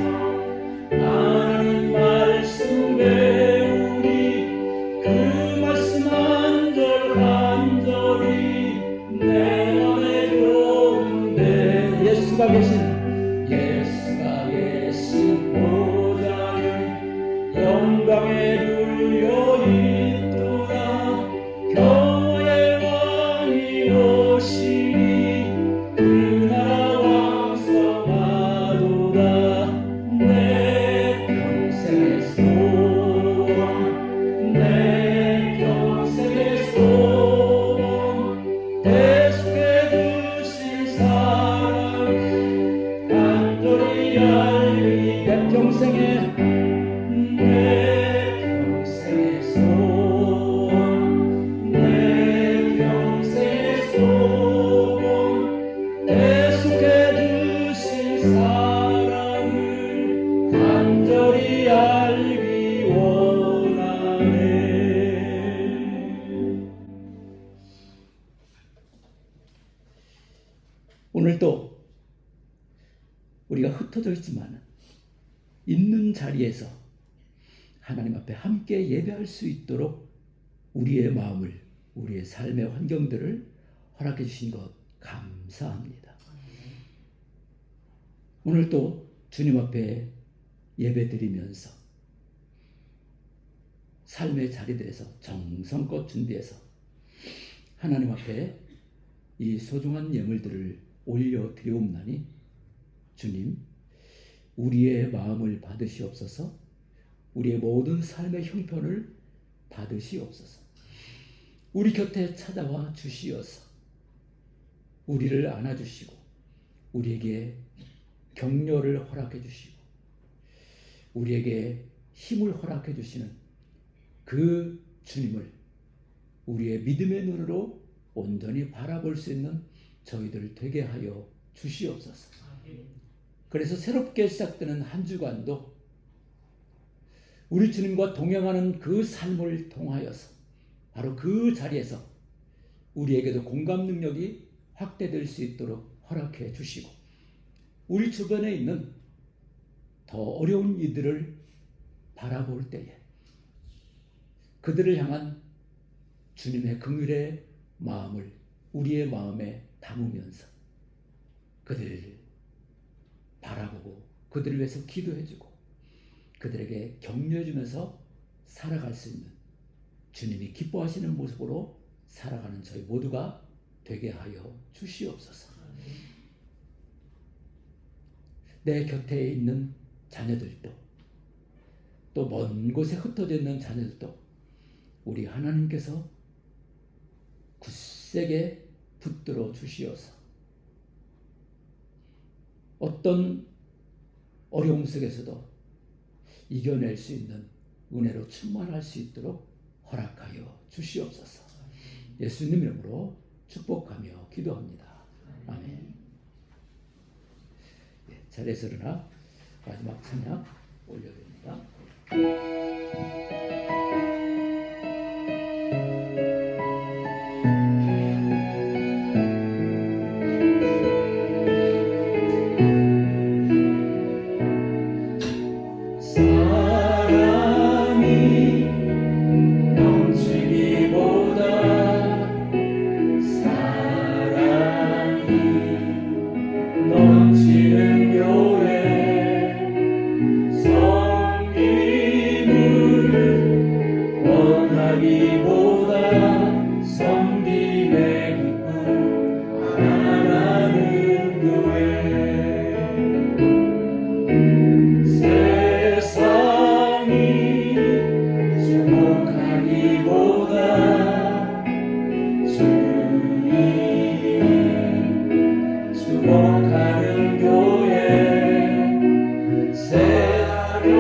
하나님 말씀 배우니 그 말씀 한 절 한 절이 내 안에 들어온대. 예수가 계신 보좌는 영광에 눌려 있도다. 평화의 왕이 오시니 그 나라 왕성하도다. 내 평생의 소원, 내 평생의 소원, 계속해 주신 사랑 간절히 알기. 내 평생의 소원, 내 평생의 소원, 계속해 주신 사랑을 간절히 알기 원하네. 오늘도 우리가 흩어져 있지만 있는 자리에서 하나님 앞에 함께 예배할 수 있도록 우리의 마음을, 우리의 삶의 환경들을 허락해 주신 것 감사합니다. 오늘도 주님 앞에 예배드리면서 삶의 자리들에서 정성껏 준비해서 하나님 앞에 이 소중한 예물들을 올려드리옵나니 주님, 우리의 마음을 받으시옵소서. 우리의 모든 삶의 형편을 받으시옵소서. 우리 곁에 찾아와 주시어서 우리를 안아주시고 우리에게 격려를 허락해 주시고 우리에게 힘을 허락해 주시는 그 주님을 우리의 믿음의 눈으로 온전히 바라볼 수 있는 저희들 되게 하여 주시옵소서. 그래서 새롭게 시작되는 한 주간도 우리 주님과 동행하는 그 삶을 통하여서 바로 그 자리에서 우리에게도 공감 능력이 확대될 수 있도록 허락해 주시고, 우리 주변에 있는 더 어려운 이들을 바라볼 때에 그들을 향한 주님의 긍휼의 마음을 우리의 마음에 담으면서 그들을 바라보고 그들을 위해서 기도해주고 그들에게 격려해주면서 살아갈 수 있는, 주님이 기뻐하시는 모습으로 살아가는 저희 모두가 되게 하여 주시옵소서. 내 곁에 있는 자녀들도, 또 먼 곳에 흩어져 있는 자녀들도 우리 하나님께서 굳세게 붙들어 주시어서 어떤 어려움 속에서도 이겨낼 수 있는 은혜로 충만할 수 있도록 허락하여 주시옵소서. 예수님 이름으로 축복하며 기도합니다. 아멘. 자리에서 일어나 마지막 찬양 올려드립니다. 사랑이 넘치기보다 사랑이 넘치는 교회, 섬김을 원하기보다 섬김의 기쁨 알아가는 교회, 세상이 주목하기보다 주님이 주목하는 교회, 새하며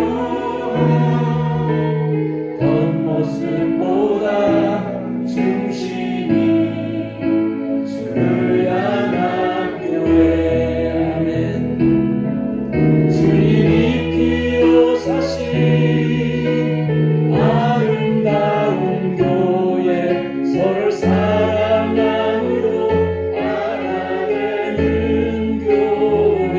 겉모습보다 중심이 주를 향한 교회. 아멘. 주님이 피어사신 아름다운 교회, 서로를 사랑함으로 알아내는 교회,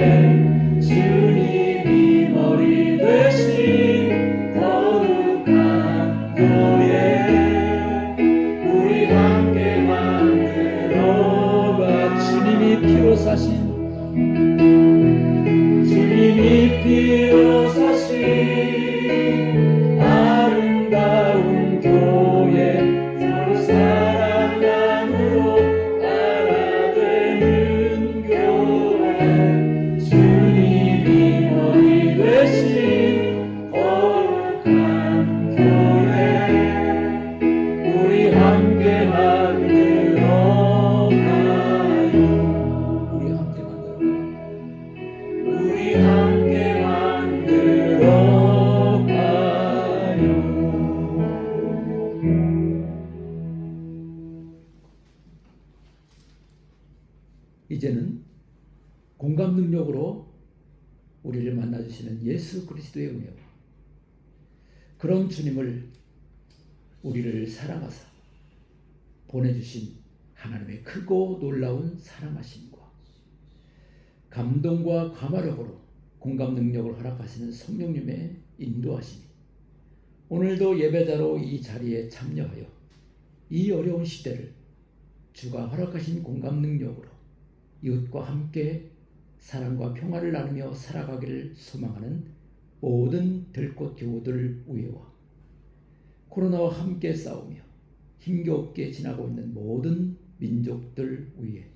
주님이 머리 되신 거룩한 교회, 우리 함께 만들어가. 주님이 피로 사신, 주님이 피로 사신 아름다운 교회, 서로 사랑함으로 알아되는 교회, 주님이 머리 되신 거룩한 교회, 우리 함께 만들어가요. 우리 함께 만들어가요. 우리 함께 만들어가요. 이제는 공감 능력으로 우리를 만나주시는 예수 그리스도의 은혜와 그런 주님을 우리를 사랑하사 보내주신 하나님의 크고 놀라운 사랑하심과 감동과 감화력으로 공감 능력을 허락하시는 성령님의 인도하심이 오늘도 예배자로 이 자리에 참여하여 이 어려운 시대를 주가 허락하신 공감 능력으로 이웃과 함께 사랑과 평화를 나누며 살아가기를 소망하는 모든 들꽃 교우들 위에와 코로나와 함께 싸우며 힘겹게 지나고 있는 모든 민족들 위에,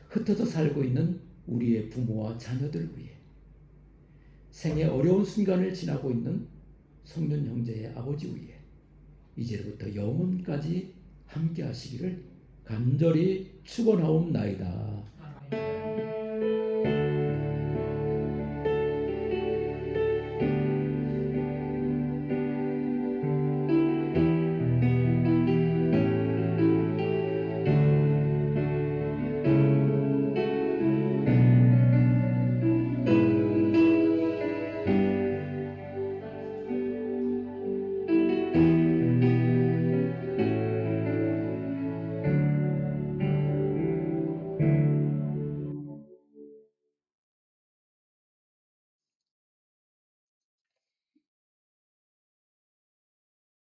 흩어져 살고 있는 우리의 부모와 자녀들 위에, 생의 어려운 순간을 지나고 있는 성준 형제의 아버지 위에 이제부터 영원까지 함께 하시기를 간절히 축원하옵나이다.